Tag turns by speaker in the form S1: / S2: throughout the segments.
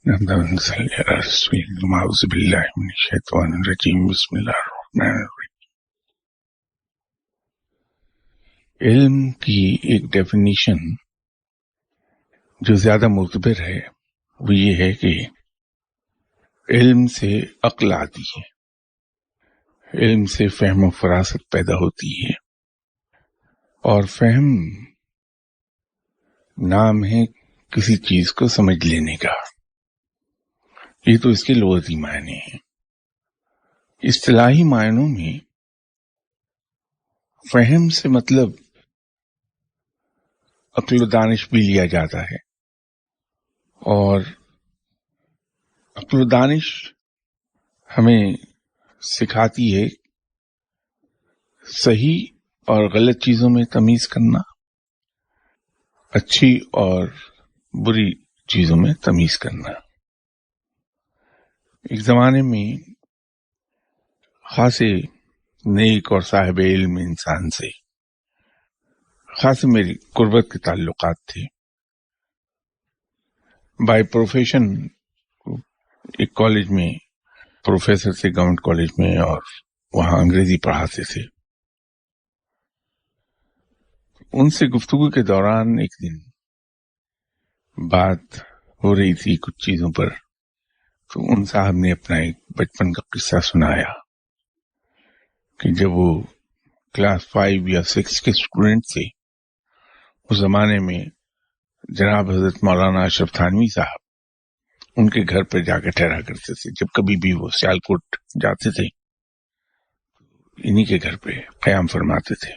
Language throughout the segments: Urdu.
S1: اللهم صل على سيدنا أعوذ بالله من الشيطان الرجيم بسم الله الرحمن الرحیم۔ علم کی ایک ڈیفینیشن جو زیادہ معتبر ہے وہ یہ ہے کہ علم سے عقل آتی ہے، علم سے فہم و فراست پیدا ہوتی ہے، اور فہم نام ہے کسی چیز کو سمجھ لینے کا۔ یہ تو اس کے لغوی معنی ہیں۔ اصطلاحی معنوں میں فہم سے مطلب عقل و دانش بھی لیا جاتا ہے، اور عقل و دانش ہمیں سکھاتی ہے صحیح اور غلط چیزوں میں تمیز کرنا، اچھی اور بری چیزوں میں تمیز کرنا۔ ایک زمانے میں خاصے نیک اور صاحب علم انسان سے خاصے میری قربت کے تعلقات تھے۔ بائی پروفیشن ایک کالج میں پروفیسر تھے، گورنمنٹ کالج میں، اور وہاں انگریزی پڑھاتے تھے۔ ان سے گفتگو کے دوران ایک دن بات ہو رہی تھی کچھ چیزوں پر، تو ان صاحب نے اپنا ایک بچپن کا قصہ سنایا کہ جب وہ کلاس 5 یا 6 کے اسٹوڈنٹ تھے، اس زمانے میں جناب حضرت مولانا اشرف تھانوی صاحب ان کے گھر پہ جا کے ٹھہرا کرتے تھے۔ جب کبھی بھی وہ سیالکوٹ جاتے تھے انہی کے گھر پہ قیام فرماتے تھے۔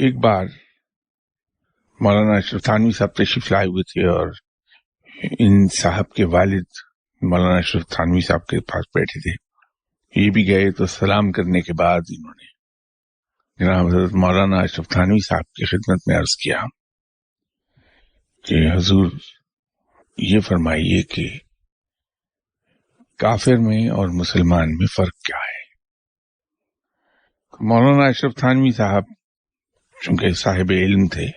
S1: ایک بار مولانا اشرف تھانوی صاحب تشریف لائے ہوئے تھے، اور ان صاحب کے والد مولانا اشرف تھانوی صاحب کے پاس بیٹھے تھے۔ یہ بھی گئے تو سلام کرنے کے بعد انہوں نے جناب حضرت مولانا اشرف تھانوی صاحب کی خدمت میں عرض کیا کہ حضور یہ فرمائیے کہ کافر میں اور مسلمان میں فرق کیا ہے؟ مولانا اشرف تھانوی صاحب چونکہ صاحب علم تھے،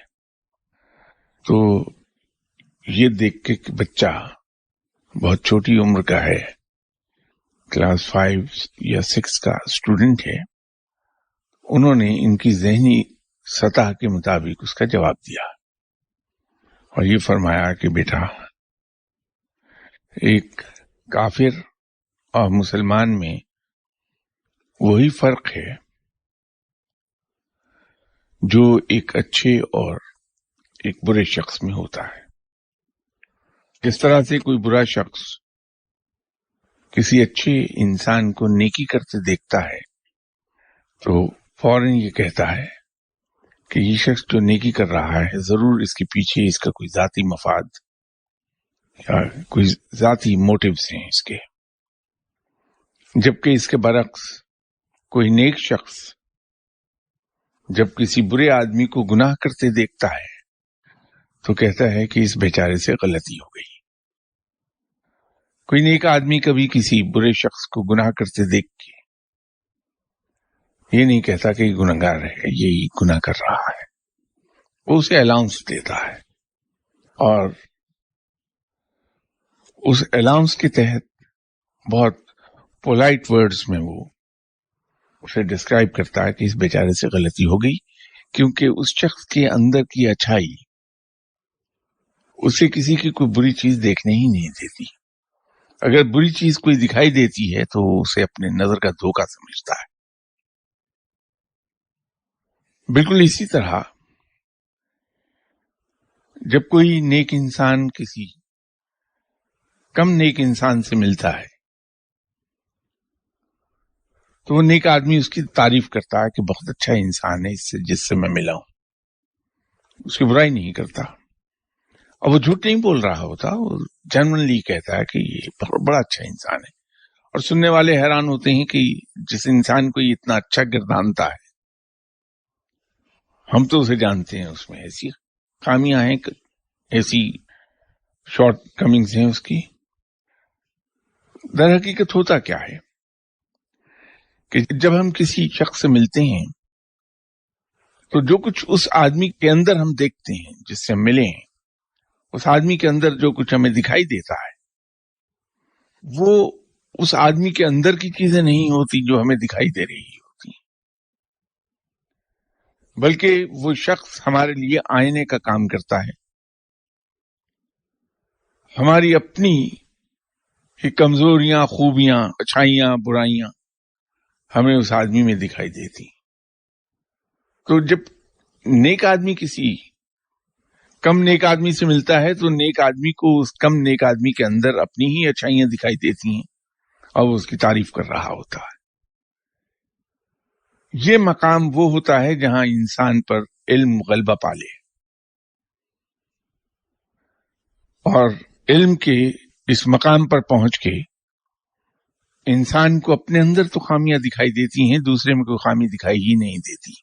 S1: تو یہ دیکھ کے کہ بچہ بہت چھوٹی عمر کا ہے، کلاس 5 یا 6 کا اسٹوڈنٹ ہے، انہوں نے ان کی ذہنی سطح کے مطابق اس کا جواب دیا، اور یہ فرمایا کہ بیٹا، ایک کافر اور مسلمان میں وہی فرق ہے جو ایک اچھے اور ایک برے شخص میں ہوتا ہے۔ جس طرح سے کوئی برا شخص کسی اچھے انسان کو نیکی کرتے دیکھتا ہے تو فوراً یہ کہتا ہے کہ یہ شخص جو نیکی کر رہا ہے ضرور اس کے پیچھے اس کا کوئی ذاتی مفاد یا کوئی ذاتی موٹیوز ہیں اس کے، جبکہ اس کے برعکس کوئی نیک شخص جب کسی برے آدمی کو گناہ کرتے دیکھتا ہے تو کہتا ہے کہ اس بیچارے سے غلطی ہو گئی۔ کوئی نیک آدمی کبھی کسی برے شخص کو گناہ کرتے دیکھ کے یہ نہیں کہتا کہ یہ گناہگار ہے، یہی گناہ کر رہا ہے، وہ اسے الاؤنس دیتا ہے، اور اس الاؤنس کے تحت بہت پولائٹ ورڈز میں وہ اسے ڈسکرائب کرتا ہے کہ اس بیچارے سے غلطی ہو گئی، کیونکہ اس شخص کے اندر کی اچھائی اسے کسی کی کوئی بری چیز دیکھنے ہی نہیں دیتی۔ اگر بری چیز کوئی دکھائی دیتی ہے تو اسے اپنے نظر کا دھوکہ سمجھتا ہے۔ بالکل اسی طرح جب کوئی نیک انسان کسی کم نیک انسان سے ملتا ہے تو وہ نیک آدمی اس کی تعریف کرتا ہے کہ بہت اچھا انسان ہے اس سے جس سے میں ملا ہوں، اس کی برائی نہیں کرتا، اور وہ جھوٹ نہیں بول رہا ہوتا، وہ جنرلی کہتا ہے کہ یہ بڑا اچھا انسان ہے، اور سننے والے حیران ہوتے ہیں کہ جس انسان کو یہ اتنا اچھا گردانتا ہے ہم تو اسے جانتے ہیں اس میں ایسی خامیاں ہیں، ایسی شارٹ کمنگز ہیں اس کی۔ در حقیقت ہوتا کیا ہے کہ جب ہم کسی شخص سے ملتے ہیں تو جو کچھ اس آدمی کے اندر ہم دیکھتے ہیں، جس سے ہم ملے ہیں، اس آدمی کے اندر جو کچھ ہمیں دکھائی دیتا ہے وہ اس آدمی کے اندر کی چیزیں نہیں ہوتی جو ہمیں دکھائی دے رہی ہوتی، بلکہ وہ شخص ہمارے لیے آئینے کا کام کرتا ہے. ہماری اپنی کمزوریاں، خوبیاں، اچھائیاں، برائیاں ہمیں اس آدمی میں دکھائی دیتی. تو جب نیک آدمی کسی کم نیک آدمی سے ملتا ہے تو نیک آدمی کو اس کم نیک آدمی کے اندر اپنی ہی اچھائیاں دکھائی دیتی ہیں اور وہ اس کی تعریف کر رہا ہوتا ہے. یہ مقام وہ ہوتا ہے جہاں انسان پر علم غلبہ پالے، اور علم کے اس مقام پر پہنچ کے انسان کو اپنے اندر تو خامیاں دکھائی دیتی ہیں، دوسرے میں کوئی خامی دکھائی ہی نہیں دیتی،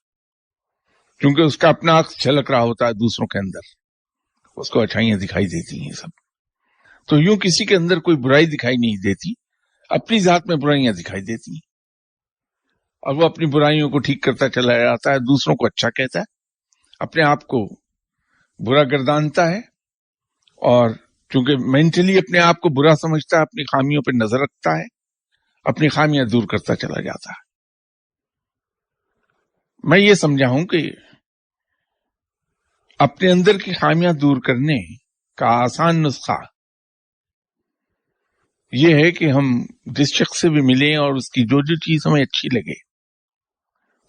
S1: کیونکہ اس کا اپنا عکس جھلک رہا ہوتا ہے دوسروں کے اندر، اس کو اچھائیاں دکھائی دیتی ہیں سب. تو یوں کسی کے اندر کوئی برائی دکھائی نہیں دیتی، اپنی ذات میں برائیاں دکھائی دیتی ہیں، اور وہ اپنی برائیوں کو ٹھیک کرتا چلا جاتا ہے، دوسروں کو اچھا کہتا ہے، اپنے آپ کو برا گردانتا ہے، اور چونکہ مینٹلی اپنے آپ کو برا سمجھتا ہے، اپنی خامیوں پہ نظر رکھتا ہے، اپنی خامیاں دور کرتا چلا جاتا ہے. میں یہ سمجھا ہوں کہ اپنے اندر کی خامیاں دور کرنے کا آسان نسخہ یہ ہے کہ ہم جس شخص سے بھی ملیں اور اس کی جو جو چیز ہمیں اچھی لگے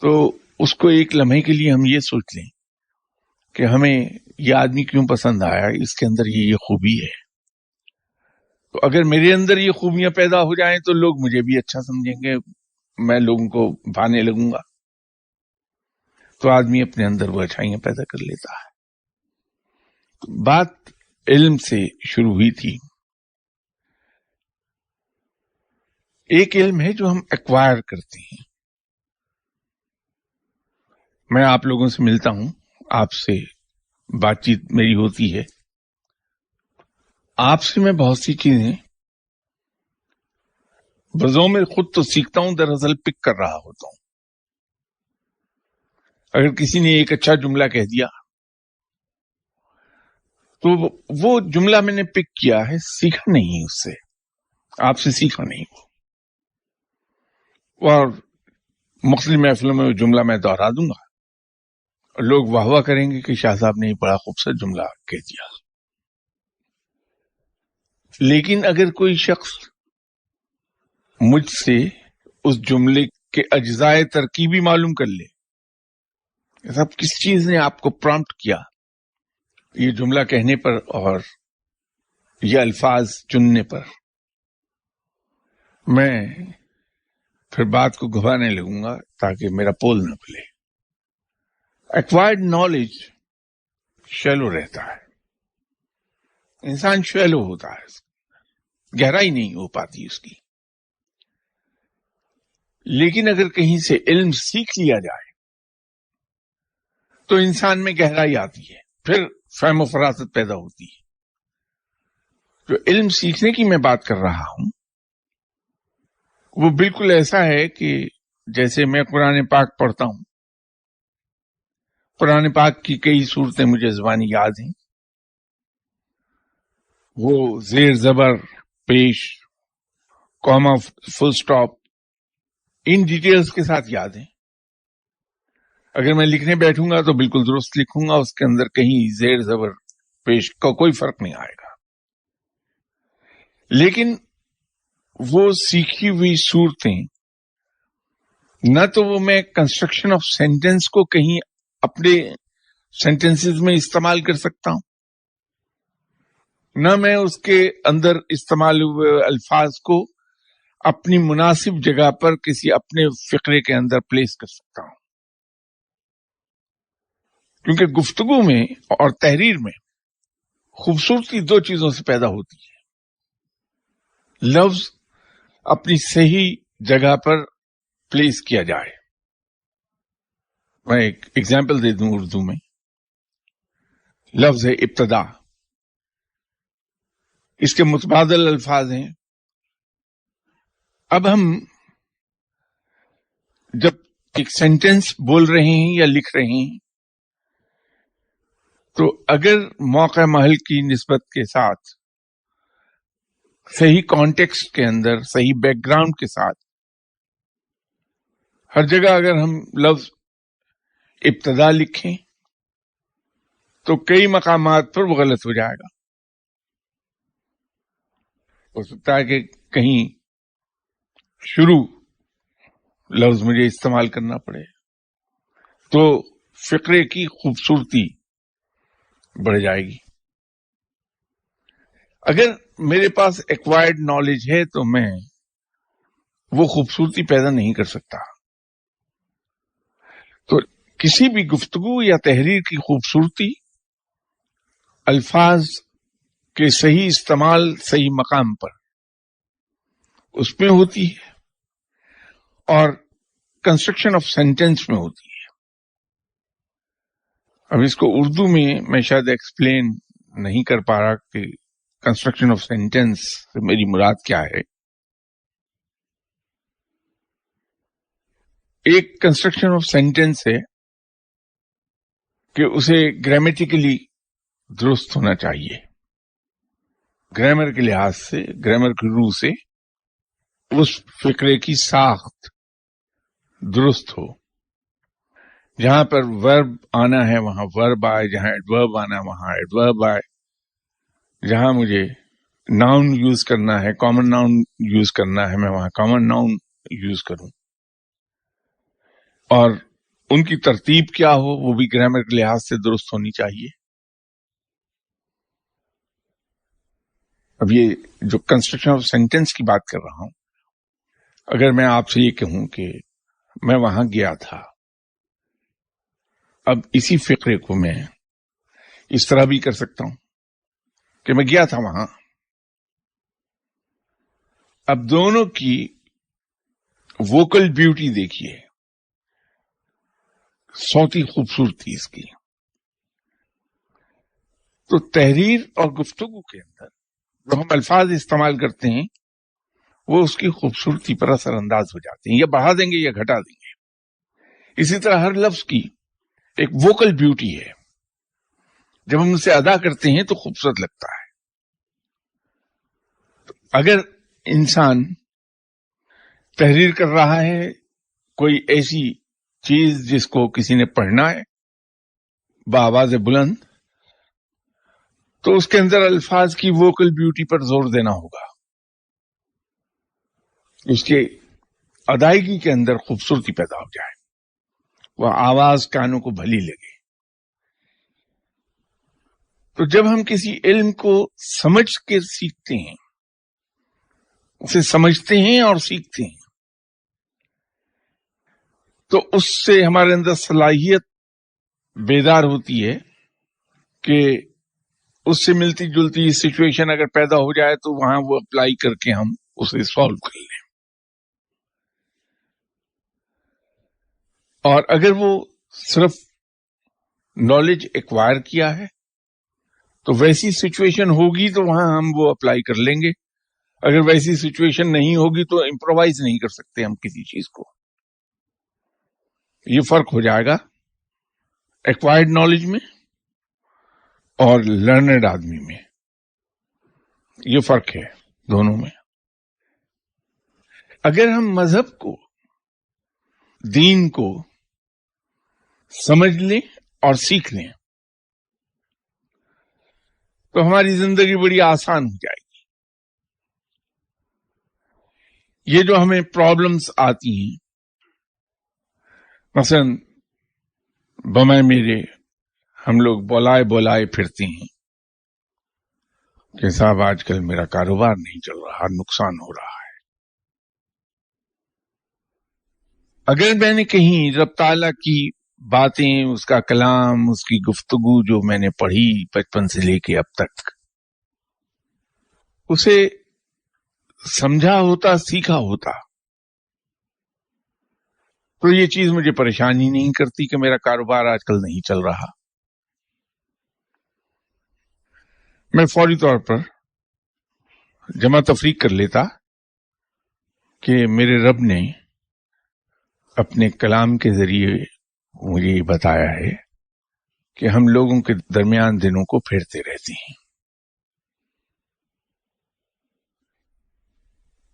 S1: تو اس کو ایک لمحے کے لیے ہم یہ سوچ لیں کہ ہمیں یہ آدمی کیوں پسند آیا، اس کے اندر یہ خوبی ہے. تو اگر میرے اندر یہ خوبیاں پیدا ہو جائیں تو لوگ مجھے بھی اچھا سمجھیں گے، میں لوگوں کو بھانے لگوں گا، تو آدمی اپنے اندر وہ اچھائیاں پیدا کر لیتا ہے. بات علم سے شروع ہوئی تھی. ایک علم ہے جو ہم ایکوائر کرتے ہیں. میں آپ لوگوں سے ملتا ہوں، آپ سے بات چیت میری ہوتی ہے، آپ سے میں بہت سی چیزیں بزوں میں خود تو سیکھتا ہوں، دراصل پک کر رہا ہوتا ہوں. اگر کسی نے ایک اچھا جملہ کہہ دیا تو وہ جملہ میں نے پک کیا ہے، سیکھا نہیں اس سے، آپ سے سیکھا نہیں وہ، اور مختلف محفلوں میں وہ جملہ میں دوہرا دوں گا، لوگ واہ واہ کریں گے کہ شاہ صاحب نے بڑا خوبصورت جملہ کہہ دیا. لیکن اگر کوئی شخص مجھ سے اس جملے کے اجزاء ترکیبی معلوم کر لے، سب کس چیز نے آپ کو پرامپٹ کیا یہ جملہ کہنے پر اور یہ الفاظ چننے پر، میں پھر بات کو گھبانے لگوں گا تاکہ میرا پول نہ کھلے. ایکوائرڈ نالج شیلو رہتا ہے، انسان شیلو ہوتا ہے، گہرائی نہیں ہو پاتی اس کی. لیکن اگر کہیں سے علم سیکھ لیا جائے تو انسان میں گہرائی آتی ہے، پھر فہم و فراست پیدا ہوتی ہے. جو علم سیکھنے کی میں بات کر رہا ہوں وہ بالکل ایسا ہے کہ جیسے میں قرآن پاک پڑھتا ہوں، قرآن پاک کی کئی صورتیں مجھے زبانی یاد ہیں، وہ زیر زبر، پیش، کوما، فل سٹاپ، ان ڈیٹیلز کے ساتھ یاد ہیں. اگر میں لکھنے بیٹھوں گا تو بالکل درست لکھوں گا، اس کے اندر کہیں زیر زبر پیش کا کوئی فرق نہیں آئے گا. لیکن وہ سیکھی ہوئی صورتیں نہ تو وہ میں کنسٹرکشن آف سینٹینس کو کہیں اپنے سینٹینسز میں استعمال کر سکتا ہوں، نہ میں اس کے اندر استعمال ہوئے الفاظ کو اپنی مناسب جگہ پر کسی اپنے فقرے کے اندر پلیس کر سکتا ہوں. کیونکہ گفتگو میں اور تحریر میں خوبصورتی دو چیزوں سے پیدا ہوتی ہے، لفظ اپنی صحیح جگہ پر پلیس کیا جائے. میں ایک ایگزامپل دے دوں اردو میں، لفظ ہے ابتدا، اس کے متبادل الفاظ ہیں. اب ہم جب ایک سینٹینس بول رہے ہیں یا لکھ رہے ہیں تو اگر موقع محل کی نسبت کے ساتھ صحیح کانٹیکسٹ کے اندر، صحیح بیک گراؤنڈ کے ساتھ، ہر جگہ اگر ہم لفظ ابتدا لکھیں تو کئی مقامات پر وہ غلط ہو جائے گا. ہو سکتا ہے کہ کہیں شروع لفظ مجھے استعمال کرنا پڑے تو فقرے کی خوبصورتی بڑھ جائے گی. اگر میرے پاس ایکوائرڈ نالج ہے تو میں وہ خوبصورتی پیدا نہیں کر سکتا. تو کسی بھی گفتگو یا تحریر کی خوبصورتی الفاظ کے صحیح استعمال صحیح مقام پر اس میں ہوتی ہے اور کنسٹرکشن آف سینٹینس میں ہوتی ہے. اب اس کو اردو میں شاید ایکسپلین نہیں کر پا رہا کہ کنسٹرکشن آف سینٹینس سے میری مراد کیا ہے. ایک کنسٹرکشن آف سینٹینس ہے کہ اسے گرامیٹیکلی درست ہونا چاہیے، گرامر کے لحاظ سے، گرامر کی روح سے اس فقرے کی ساخت درست ہو. جہاں پر ورب آنا ہے وہاں ورب آئے، جہاں ایڈورب آنا ہے وہاں ایڈورب آئے، جہاں مجھے ناؤن یوز کرنا ہے، کامن ناؤن یوز کرنا ہے، میں وہاں کامن ناؤن یوز کروں. اور ان کی ترتیب کیا ہو وہ بھی گرامر کے لحاظ سے درست ہونی چاہیے. اب یہ جو کنسٹرکشن آف سینٹینس کی بات کر رہا ہوں، اگر میں آپ سے یہ کہوں کہ میں وہاں گیا تھا، اب اسی فقرے کو میں اس طرح بھی کر سکتا ہوں کہ میں گیا تھا وہاں. اب دونوں کی ووکل بیوٹی دیکھیے، صوتی خوبصورتی اس کی. تو تحریر اور گفتگو کے اندر جو ہم الفاظ استعمال کرتے ہیں وہ اس کی خوبصورتی پر اثر انداز ہو جاتے ہیں، یا بڑھا دیں گے یا گھٹا دیں گے. اسی طرح ہر لفظ کی ایک ووکل بیوٹی ہے، جب ہم اسے ادا کرتے ہیں تو خوبصورت لگتا ہے. اگر انسان تحریر کر رہا ہے کوئی ایسی چیز جس کو کسی نے پڑھنا ہے بآواز بلند، تو اس کے اندر الفاظ کی ووکل بیوٹی پر زور دینا ہوگا، اس کے ادائیگی کے اندر خوبصورتی پیدا ہو جائے، وہ آواز کانوں کو بھلی لگے. تو جب ہم کسی علم کو سمجھ کے سیکھتے ہیں، اسے سمجھتے ہیں اور سیکھتے ہیں، تو اس سے ہمارے اندر صلاحیت بیدار ہوتی ہے کہ اس سے ملتی جلتی سچویشن اگر پیدا ہو جائے تو وہاں وہ اپلائی کر کے ہم اسے سالو کر لیں. اور اگر وہ صرف نالج ایکوائر کیا ہے تو ویسی سچویشن ہوگی تو وہاں ہم وہ اپلائی کر لیں گے. اگر ویسی سچویشن نہیں ہوگی تو امپرووائز نہیں کر سکتے ہم کسی چیز کو. یہ فرق ہو جائے گا ایکوائرڈ نالج میں اور لرنڈ آدمی میں. یہ فرق ہے دونوں میں. اگر ہم مذہب کو، دین کو سمجھ لیں اور سیکھ لیں تو ہماری زندگی بڑی آسان ہو جائے گی. یہ جو ہمیں پرابلمز آتی ہیں، مثلا بمائے میرے ہم لوگ بولائے پھرتے ہیں کہ صاحب آج کل میرا کاروبار نہیں چل رہا، نقصان ہو رہا ہے. اگر میں نے کہیں رب تعالیٰ کی باتیں، اس کا کلام، اس کی گفتگو جو میں نے پڑھی بچپن سے لے کے اب تک، اسے سمجھا ہوتا، سیکھا ہوتا، تو یہ چیز مجھے پریشانی نہیں کرتی کہ میرا کاروبار آج کل نہیں چل رہا. میں فوری طور پر جمع تفریق کر لیتا کہ میرے رب نے اپنے کلام کے ذریعے مجھے یہ بتایا ہے کہ ہم لوگوں کے درمیان دنوں کو پھیرتے رہتے ہیں.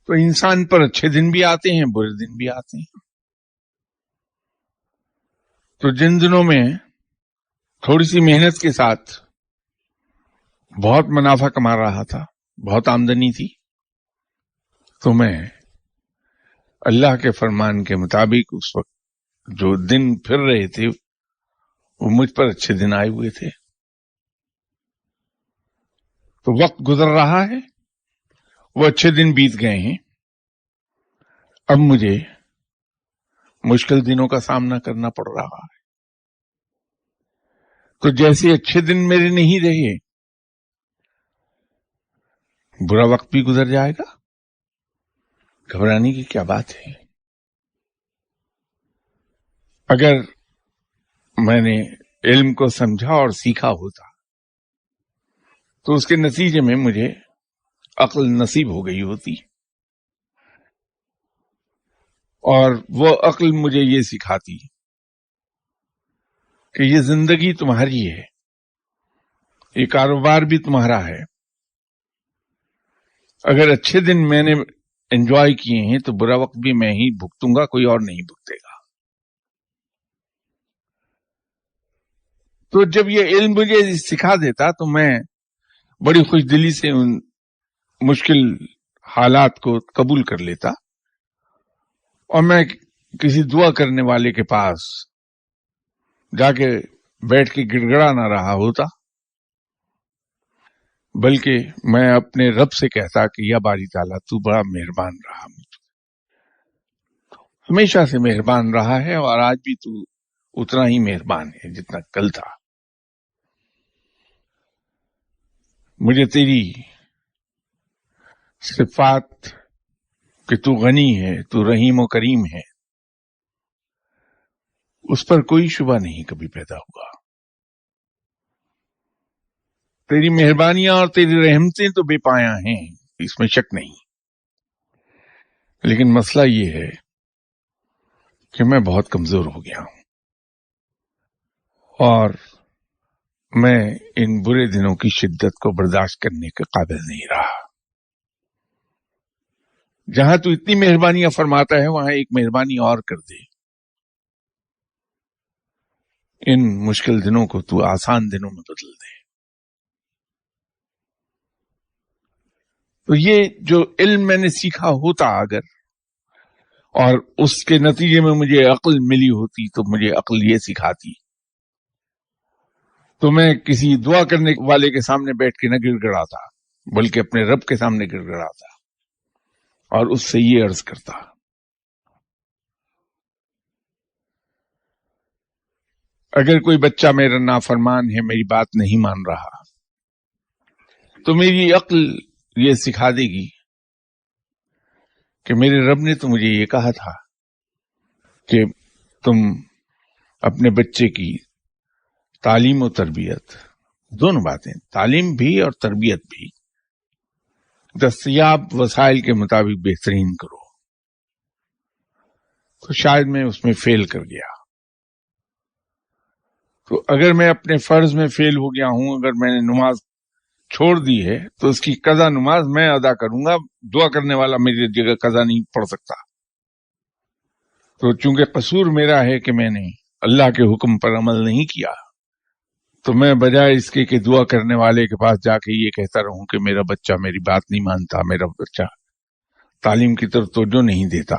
S1: تو انسان پر اچھے دن بھی آتے ہیں، برے دن بھی آتے ہیں. تو جن دنوں میں تھوڑی سی محنت کے ساتھ بہت منافع کما رہا تھا، بہت آمدنی تھی، تو میں اللہ کے فرمان کے مطابق اس وقت جو دن پھر رہے تھے وہ مجھ پر اچھے دن آئے ہوئے تھے. تو وقت گزر رہا ہے، وہ اچھے دن بیت گئے ہیں، اب مجھے مشکل دنوں کا سامنا کرنا پڑ رہا ہے. تو جیسے اچھے دن میرے نہیں رہے، برا وقت بھی گزر جائے گا، گھبرانے کی کیا بات ہے. اگر میں نے علم کو سمجھا اور سیکھا ہوتا تو اس کے نتیجے میں مجھے عقل نصیب ہو گئی ہوتی، اور وہ عقل مجھے یہ سکھاتی کہ یہ زندگی تمہاری ہے، یہ کاروبار بھی تمہارا ہے. اگر اچھے دن میں نے انجوائے کیے ہیں تو برا وقت بھی میں ہی بھگتوں گا، کوئی اور نہیں بھگتے گا. تو جب یہ علم مجھے سکھا دیتا تو میں بڑی خوش دلی سے ان مشکل حالات کو قبول کر لیتا، اور میں کسی دعا کرنے والے کے پاس جا کے بیٹھ کے گڑگڑا نہ رہا ہوتا، بلکہ میں اپنے رب سے کہتا کہ یا باری تعالیٰ تو بڑا مہربان رہا، مجھ ہمیشہ سے مہربان رہا ہے، اور آج بھی تو اتنا ہی مہربان ہے جتنا کل تھا. مجھے تیری صفات کہ تو غنی ہے، تو رحیم و کریم ہے، اس پر کوئی شبہ نہیں کبھی پیدا ہوا. تیری مہربانیاں اور تیری رحمتیں تو بے پایا ہیں، اس میں شک نہیں. لیکن مسئلہ یہ ہے کہ میں بہت کمزور ہو گیا ہوں، اور میں ان برے دنوں کی شدت کو برداشت کرنے کے قابل نہیں رہا. جہاں تو اتنی مہربانیاں فرماتا ہے وہاں ایک مہربانی اور کر دے، ان مشکل دنوں کو تو آسان دنوں میں بدل دے. تو یہ جو علم میں نے سیکھا ہوتا اگر، اور اس کے نتیجے میں مجھے عقل ملی ہوتی، تو مجھے عقل یہ سکھاتی تو میں کسی دعا کرنے والے کے سامنے بیٹھ کے نہ گڑ گڑاتا، بلکہ اپنے رب کے سامنے گڑ گڑاتا اور اس سے یہ عرض کرتا. اگر کوئی بچہ میرا نافرمان ہے، میری بات نہیں مان رہا، تو میری عقل یہ سکھا دے گی کہ میرے رب نے تو مجھے یہ کہا تھا کہ تم اپنے بچے کی تعلیم و تربیت، دونوں باتیں، تعلیم بھی اور تربیت بھی، دستیاب وسائل کے مطابق بہترین کرو. تو شاید میں اس میں فیل کر گیا. تو اگر میں اپنے فرض میں فیل ہو گیا ہوں، اگر میں نے نماز چھوڑ دی ہے، تو اس کی قضا نماز میں ادا کروں گا، دعا کرنے والا میری جگہ قضا نہیں پڑھ سکتا. تو چونکہ قصور میرا ہے کہ میں نے اللہ کے حکم پر عمل نہیں کیا، تو میں بجائے اس کے کہ دعا کرنے والے کے پاس جا کے یہ کہتا رہوں کہ میرا بچہ میری بات نہیں مانتا، میرا بچہ تعلیم کی طرف توجہ نہیں دیتا،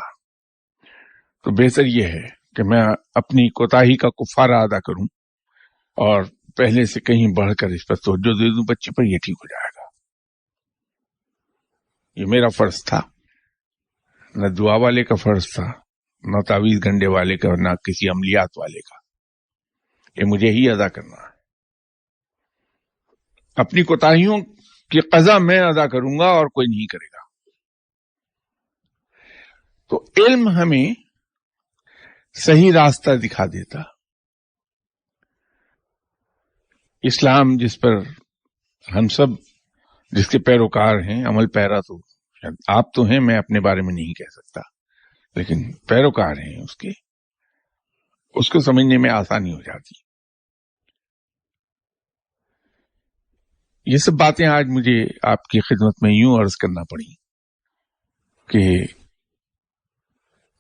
S1: تو بہتر یہ ہے کہ میں اپنی کوتاہی کا کفارہ ادا کروں اور پہلے سے کہیں بڑھ کر اس پر توجہ دے دوں بچے پر، یہ ٹھیک ہو جائے گا. یہ میرا فرض تھا، نہ دعا والے کا فرض تھا، نہ تعویذ گنڈے والے کا، نہ کسی عملیات والے کا. یہ مجھے ہی ادا کرنا ہے. اپنی کوتاہیوں کی قضا میں ادا کروں گا اور کوئی نہیں کرے گا. تو علم ہمیں صحیح راستہ دکھا دیتا. اسلام جس پر ہم سب جس کے پیروکار ہیں، عمل پیرا تو آپ تو ہیں، میں اپنے بارے میں نہیں کہہ سکتا، لیکن پیروکار ہیں اس کو سمجھنے میں آسانی ہو جاتی. یہ سب باتیں آج مجھے آپ کی خدمت میں یوں عرض کرنا پڑی کہ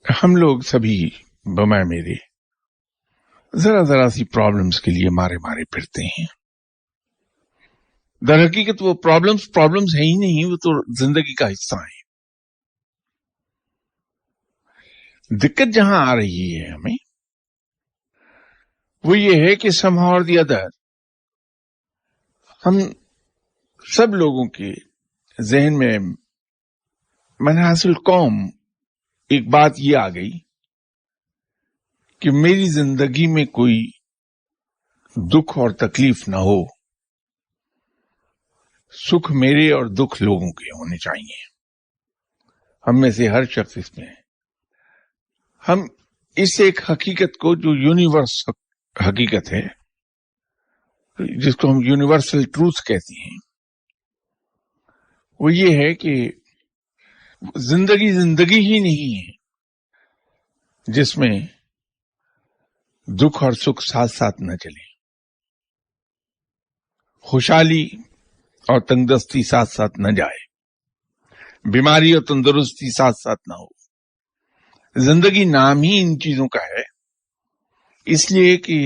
S1: ہم لوگ سبھی بمائے میرے ذرا ذرا سی پرابلمس کے لیے مارے مارے پھرتے ہیں. در حقیقت وہ پرابلمس ہے ہی نہیں، وہ تو زندگی کا حصہ ہیں. دقت جہاں آ رہی ہے ہمیں وہ یہ ہے کہ somehow or the other ہم سب لوگوں کے ذہن میں منحاص القوم ایک بات یہ آ گئی کہ میری زندگی میں کوئی دکھ اور تکلیف نہ ہو، سکھ میرے اور دکھ لوگوں کے ہونے چاہیے. ہم میں سے ہر شخص اس میں ہے. ہم اس ایک حقیقت کو جو یونیورس حقیقت ہے، جس کو ہم یونیورسل ٹروتھ کہتے ہیں، وہ یہ ہے کہ زندگی ہی نہیں ہے جس میں دکھ اور سکھ ساتھ ساتھ نہ چلیں، خوشحالی اور تندرستی ساتھ ساتھ نہ جائے، بیماری اور تندرستی ساتھ ساتھ نہ ہو. زندگی نام ہی ان چیزوں کا ہے، اس لیے کہ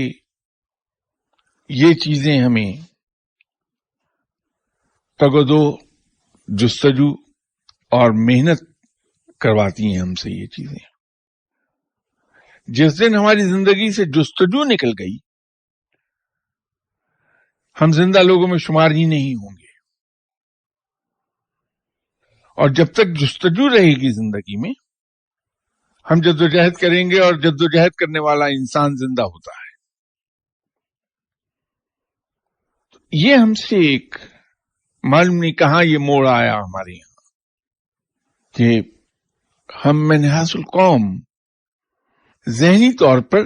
S1: یہ چیزیں ہمیں تگدو، جستجو اور محنت کرواتی ہیں ہم سے. یہ چیزیں جس دن ہماری زندگی سے جستجو نکل گئی، ہم زندہ لوگوں میں شمار ہی نہیں ہوں گے. اور جب تک جستجو رہے گی زندگی میں، ہم جدوجہد کریں گے، اور جدوجہد کرنے والا انسان زندہ ہوتا ہے. یہ ہم سے ایک معلوم نہیں کہاں یہ موڑ آیا ہمارے یہاں کہ ہم منحاص القوم ذہنی طور پر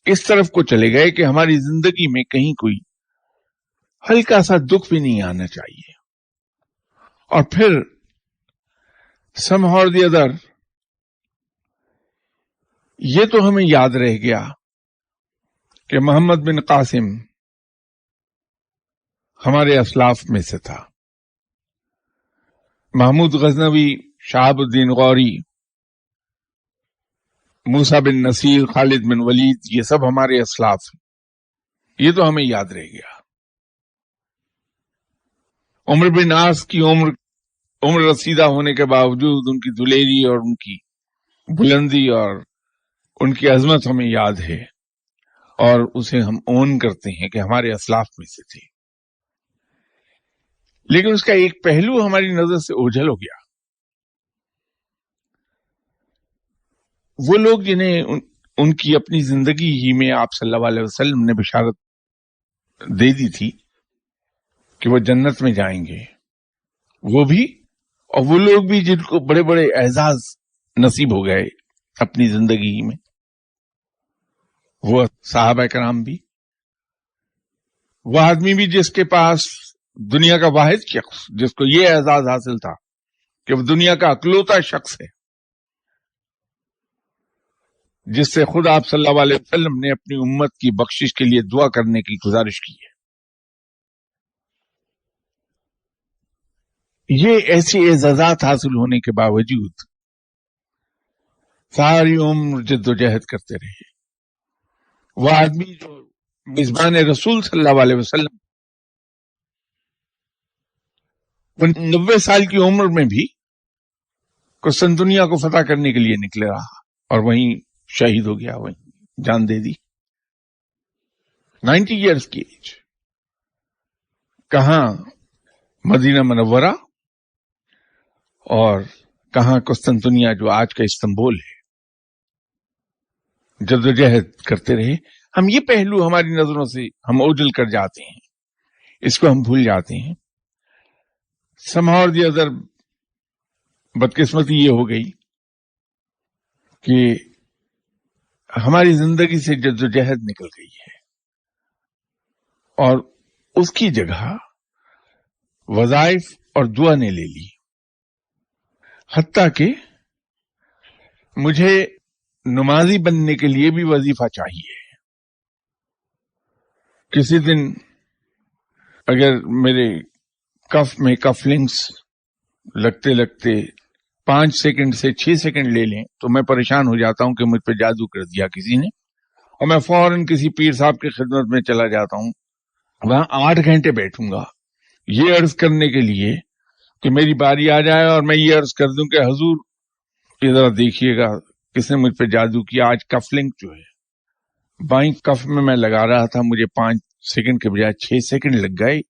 S1: اس طرف کو چلے گئے کہ ہماری زندگی میں کہیں کوئی ہلکا سا دکھ بھی نہیں آنا چاہیے. اور پھر somehow or the other یہ تو ہمیں یاد رہ گیا کہ محمد بن قاسم ہمارے اسلاف میں سے تھا. محمود غزنوی، شہاب الدین غوری، موسیٰ بن نصیر، خالد بن ولید، یہ سب ہمارے اسلاف ہیں. یہ تو ہمیں یاد رہ گیا. عمر بن عاص کی عمر رسیدہ ہونے کے باوجود ان کی دلیری اور ان کی بلندی اور ان کی عظمت ہمیں یاد ہے، اور اسے ہم اون کرتے ہیں کہ ہمارے اسلاف میں سے تھے. لیکن اس کا ایک پہلو ہماری نظر سے اوجھل ہو گیا. وہ لوگ جنہیں ان کی اپنی زندگی ہی میں آپ صلی اللہ علیہ وسلم نے بشارت دے دی تھی کہ وہ جنت میں جائیں گے، وہ بھی، اور وہ لوگ بھی جن کو بڑے بڑے اعزاز نصیب ہو گئے اپنی زندگی میں، وہ صحابہ کرام بھی، وہ آدمی بھی جس کے پاس دنیا کا واحد شخص جس کو یہ اعزاز حاصل تھا کہ وہ دنیا کا اکلوتا شخص ہے جس سے خود آپ صلی اللہ علیہ وسلم نے اپنی امت کی بخشش کے لیے دعا کرنے کی گزارش کی ہے. یہ ایسی اعزازات حاصل ہونے کے باوجود ساری عمر جدوجہد کرتے رہے. وہ آدمی جو میزبان رسول صلی اللہ علیہ وسلم، وہ 90 سال کی عمر میں بھی قسطنطنیہ کو فتح کرنے کے لیے نکلے رہا، اور وہیں شہید ہو گیا، وہیں جان دے دی. 90 ایئرس کی ایج. کہاں مدینہ منورہ اور کہاں قسطنطنیہ جو آج کا استنبول ہے. جدوجہد کرتے رہے. ہم یہ پہلو ہماری نظروں سے ہم اوجھل کر جاتے ہیں، اس کو ہم بھول جاتے ہیں. somehow or the other بدقسمتی یہ ہو گئی کہ ہماری زندگی سے جدوجہد نکل گئی ہے، اور اس کی جگہ وظائف اور دعا نے لے لی. حتیٰ کہ مجھے نمازی بننے کے لیے بھی وظیفہ چاہیے. کسی دن اگر میرے کف میں کف لنکس لگتے لگتے 5 سیکنڈ سے 6 سیکنڈ لے لیں تو میں پریشان ہو جاتا ہوں کہ مجھ پہ جادو کر دیا کسی نے، اور میں فوراً کسی پیر صاحب کی خدمت میں چلا جاتا ہوں، وہاں 8 گھنٹے بیٹھوں گا یہ عرض کرنے کے لیے کہ میری باری آ جائے اور میں یہ عرض کر دوں کہ حضور یہ ذرا دیکھیے گا کس نے مجھ پہ جادو کیا. آج کف لنک جو ہے بائیں کف میں لگا رہا تھا، مجھے 5 سیکنڈ کے بجائے 6 سیکنڈ لگ گئے.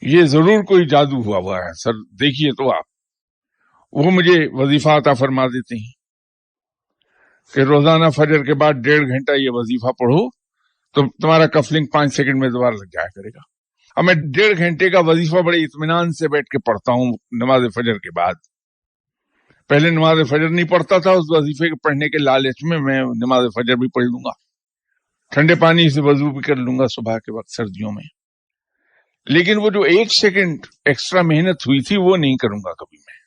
S1: یہ ضرور کوئی جادو ہوا ہے سر، دیکھیے تو آپ. وہ مجھے وظیفہ عطا فرما دیتے ہیں کہ روزانہ فجر کے بعد 1.5 گھنٹہ یہ وظیفہ پڑھو تو تمہارا کف لنک 5 سیکنڈ میں دوبارہ لگ جایا کرے گا. اب میں 1.5 گھنٹے کا وظیفہ بڑے اطمینان سے بیٹھ کے پڑھتا ہوں نماز فجر کے بعد. پہلے نماز فجر نہیں پڑھتا تھا، اس وظیفے کے پڑھنے کے لالچ میں نماز فجر بھی پڑھ لوں گا، ٹھنڈے پانی سے وضو بھی کر لوں گا صبح کے وقت سردیوں میں. لیکن وہ جو 1 سیکنڈ ایکسٹرا محنت ہوئی تھی وہ نہیں کروں گا کبھی میں.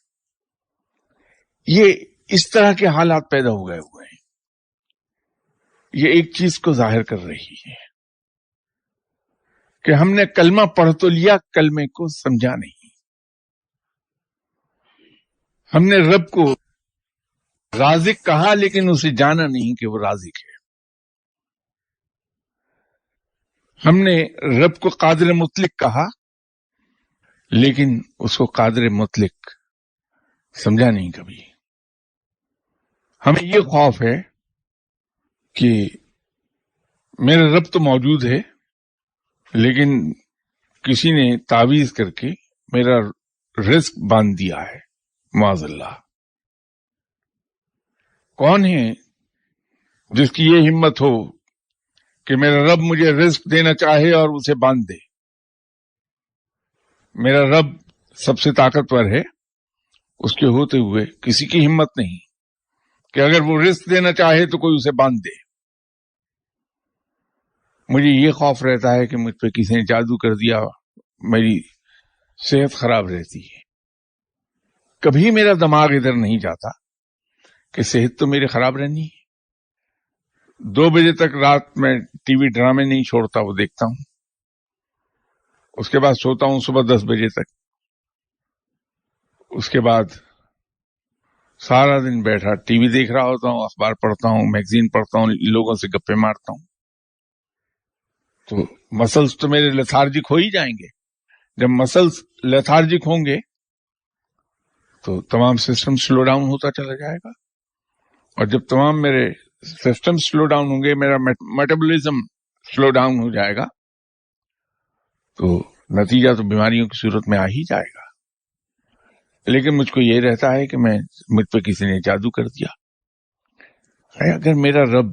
S1: یہ اس طرح کے حالات پیدا ہو گئے ہوئے ہیں. یہ ایک چیز کو ظاہر کر رہی ہے کہ ہم نے کلمہ پڑھ تو لیا، کلمے کو سمجھا نہیں. ہم نے رب کو رازق کہا لیکن اسے جانا نہیں کہ وہ رازق ہے. ہم نے رب کو قادر مطلق کہا لیکن اس کو قادر مطلق سمجھا نہیں کبھی. ہمیں یہ خوف ہے کہ میرا رب تو موجود ہے لیکن کسی نے تعویذ کر کے میرا رزق باندھ دیا ہے معاذ اللہ. کون ہے جس کی یہ ہمت ہو کہ میرا رب مجھے رزق دینا چاہے اور اسے باندھ دے؟ میرا رب سب سے طاقتور ہے، اس کے ہوتے ہوئے کسی کی ہمت نہیں کہ اگر وہ رزق دینا چاہے تو کوئی اسے باندھ دے. مجھے یہ خوف رہتا ہے کہ مجھ پہ کسی نے جادو کر دیا، میری صحت خراب رہتی ہے. کبھی میرا دماغ ادھر نہیں جاتا کہ صحت تو میری خراب رہنی ہے. 2 بجے تک رات میں ٹی وی ڈرامے نہیں چھوڑتا، وہ دیکھتا ہوں، اس کے بعد سوتا ہوں صبح 10 بجے تک. اس کے بعد سارا دن بیٹھا ٹی وی دیکھ رہا ہوتا ہوں، اخبار پڑھتا ہوں، میگزین پڑھتا ہوں، لوگوں سے گپے مارتا ہوں. تو مسلز تو میرے لیتھارجک ہو ہی جائیں گے. جب مسلز لیتھارجک ہوں گے تو تمام سسٹم سلو ڈاؤن ہوتا چلا جائے گا، اور جب تمام میرے سسٹم سلو ڈاؤن ہوں گے، میرا میٹابولزم سلو ڈاؤن ہو جائے گا، تو نتیجہ تو بیماریوں کی صورت میں آ ہی جائے گا. لیکن مجھ کو یہ رہتا ہے کہ مجھ پہ کسی نے جادو کر دیا. اگر میرا رب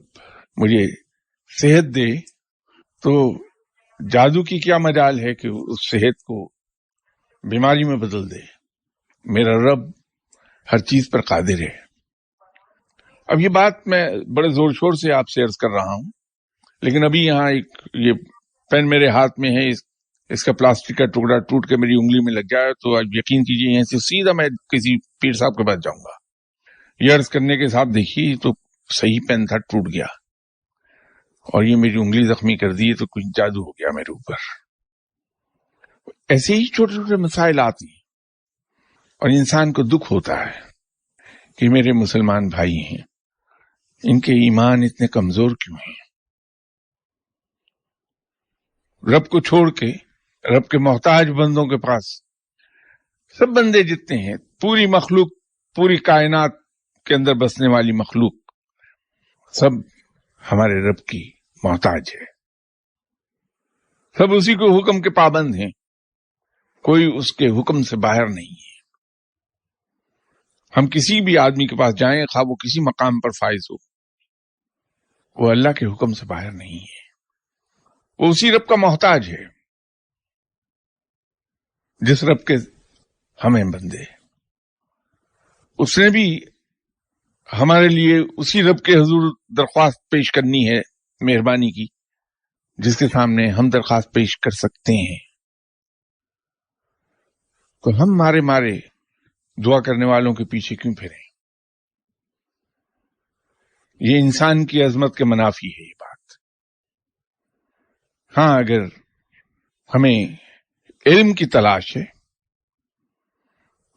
S1: مجھے صحت دے تو جادو کی کیا مجال ہے کہ اس صحت کو بیماری میں بدل دے. میرا رب ہر چیز پر قادر ہے. اب یہ بات میں بڑے زور شور سے آپ سے عرض کر رہا ہوں، لیکن ابھی یہاں یہ پین میرے ہاتھ میں ہے، اس کا پلاسٹک کا ٹکڑا ٹوٹ کے میری انگلی میں لگ جائے تو آپ یقین کیجیے یہاں سے سیدھا میں کسی پیر صاحب کے پاس جاؤں گا. یہ عرض کرنے کے ساتھ دیکھیے تو صحیح پین تھا، ٹوٹ گیا اور یہ میری انگلی زخمی کر دی تو کچھ جادو ہو گیا میرے اوپر. ایسے ہی چھوٹے چھوٹے مسائل آتی ہیں اور انسان کو دکھ ہوتا ہے کہ میرے مسلمان بھائی ہیں، ان کے ایمان اتنے کمزور کیوں ہیں؟ رب کو چھوڑ کے رب کے محتاج بندوں کے پاس، سب بندے جتنے ہیں، پوری مخلوق، پوری کائنات کے اندر بسنے والی مخلوق، سب ہمارے رب کی محتاج ہے. سب اسی کو حکم کے پابند ہیں، کوئی اس کے حکم سے باہر نہیں ہے. ہم کسی بھی آدمی کے پاس جائیں، خواہ وہ کسی مقام پر فائز ہو، وہ اللہ کے حکم سے باہر نہیں ہے. وہ اسی رب کا محتاج ہے جس رب کے ہمیں بندے. اس نے بھی ہمارے لیے اسی رب کے حضور درخواست پیش کرنی ہے مہربانی کی، جس کے سامنے ہم درخواست پیش کر سکتے ہیں. تو ہم مارے دعا کرنے والوں کے پیچھے کیوں پھریں؟ یہ انسان کی عظمت کے منافی ہے یہ بات. ہاں، اگر ہمیں علم کی تلاش ہے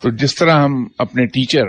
S1: تو جس طرح ہم اپنے ٹیچر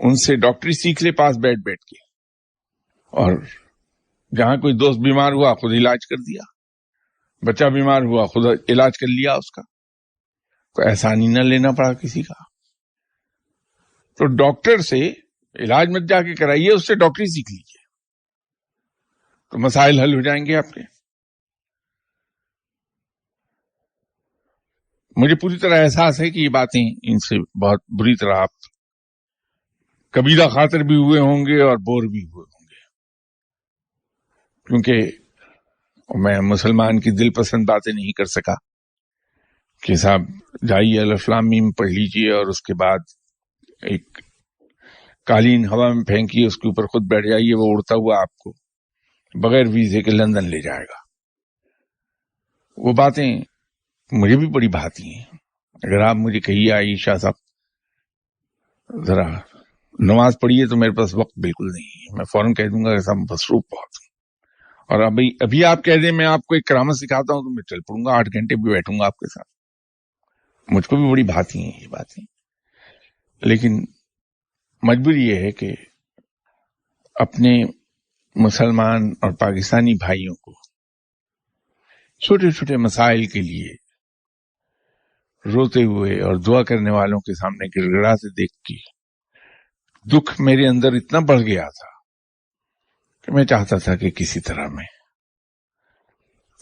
S1: ان سے ڈاکٹری سیکھ لے پاس بیٹھ بیٹھ کے، اور جہاں کوئی دوست بیمار ہوا خود علاج کر دیا، بچہ بیمار ہوا خود علاج کر لیا اس کا، تو احسان ہی نہ لینا پڑا کسی کا۔ تو ڈاکٹر سے علاج مت جا کے کرائیے، اس سے ڈاکٹری سیکھ لیجیے، تو مسائل حل ہو جائیں گے آپ کے۔ مجھے پوری طرح احساس ہے کہ یہ باتیں ان سے بہت بری طرح آپ کبیرہ خاطر بھی ہوئے ہوں گے اور بور بھی ہوئے ہوں گے، کیونکہ میں مسلمان کی دل پسند باتیں نہیں کر سکا کہ صاحب جائیے الف لام میم پڑھ لیجیے اور اس کے بعد ایک قالین ہوا میں پھینکیے، اس کے اوپر خود بیٹھ جائیے، وہ اڑتا ہوا آپ کو بغیر ویزے کے لندن لے جائے گا۔ وہ باتیں مجھے بھی بڑی بھاتی ہیں۔ اگر آپ مجھے کہیے عائشہ صاحب ذرا نماز پڑھیے، تو میرے پاس وقت بالکل نہیں ہے، میں فوراً کہہ دوں گا کہ صاحب مصروف بہت ہوں، اور ابھی آپ کہہ دیں میں آپ کو ایک کرامت سکھاتا ہوں تو میں چل پڑوں گا، 8 گھنٹے بھی بیٹھوں گا آپ کے ساتھ۔ مجھ کو بھی بڑی بھاتی ہیں یہ باتیں، لیکن مجبوری یہ ہے کہ اپنے مسلمان اور پاکستانی بھائیوں کو چھوٹے چھوٹے مسائل کے لیے روتے ہوئے اور دعا کرنے والوں کے سامنے گڑ گڑاتے دیکھ کے دکھ میرے اندر اتنا بڑھ گیا تھا کہ میں چاہتا تھا کہ کسی طرح میں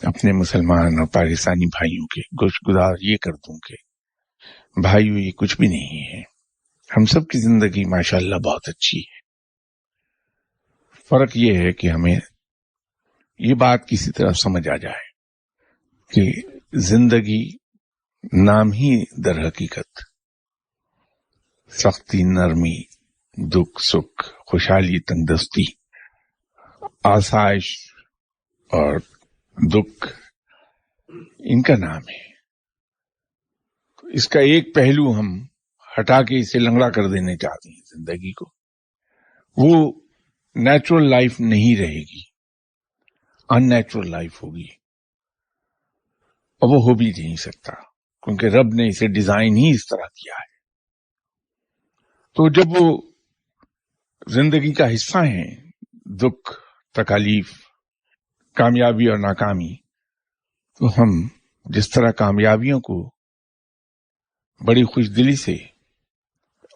S1: اپنے مسلمان اور پاکستانی بھائیوں کے گوش گزار یہ کر دوں کہ بھائیو یہ کچھ بھی نہیں ہے، ہم سب کی زندگی ماشاءاللہ بہت اچھی ہے۔ فرق یہ ہے کہ ہمیں یہ بات کسی طرح سمجھ آ جائے کہ زندگی نام ہی در حقیقت سختی، نرمی، دکھ، سکھ، خوشحالی، تندرستی، آسائش اور دکھ ان کا نام ہے۔ تو اس کا ایک پہلو ہم ہٹا کے اسے لنگڑا کر دینے چاہتے ہیں زندگی کو، وہ نیچرل لائف نہیں رہے گی، ان نیچرل لائف ہوگی، اور وہ ہو بھی نہیں سکتا کیونکہ رب نے اسے ڈیزائن ہی اس طرح کیا ہے۔ تو جب وہ زندگی کا حصہ ہیں دکھ، تکالیف، کامیابی اور ناکامی، تو ہم جس طرح کامیابیوں کو بڑی خوش دلی سے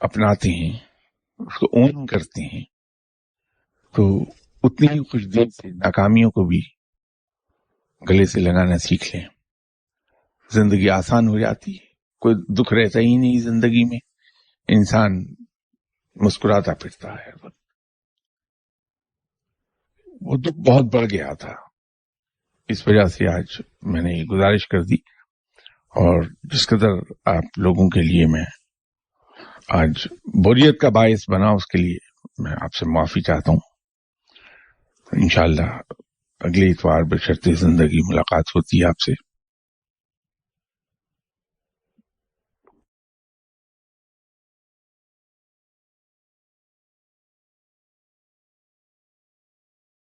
S1: اپناتے ہیں، اس کو اون کرتے ہیں، تو اتنی ہی خوش دل سے ناکامیوں کو بھی گلے سے لگانا سیکھ لیں۔ زندگی آسان ہو جاتی ہے، کوئی دکھ رہتا ہی نہیں زندگی میں، انسان مسکراتا پھرتا ہے۔ وہ دکھ بہت بڑھ گیا تھا، اس وجہ سے آج میں نے یہ گزارش کر دی، اور جس قدر آپ لوگوں کے لیے میں آج بوریت کا باعث بنا اس کے لیے میں آپ سے معافی چاہتا ہوں۔ انشاءاللہ اگلے اتوار بشرط زندگی ملاقات ہوتی ہے آپ سے۔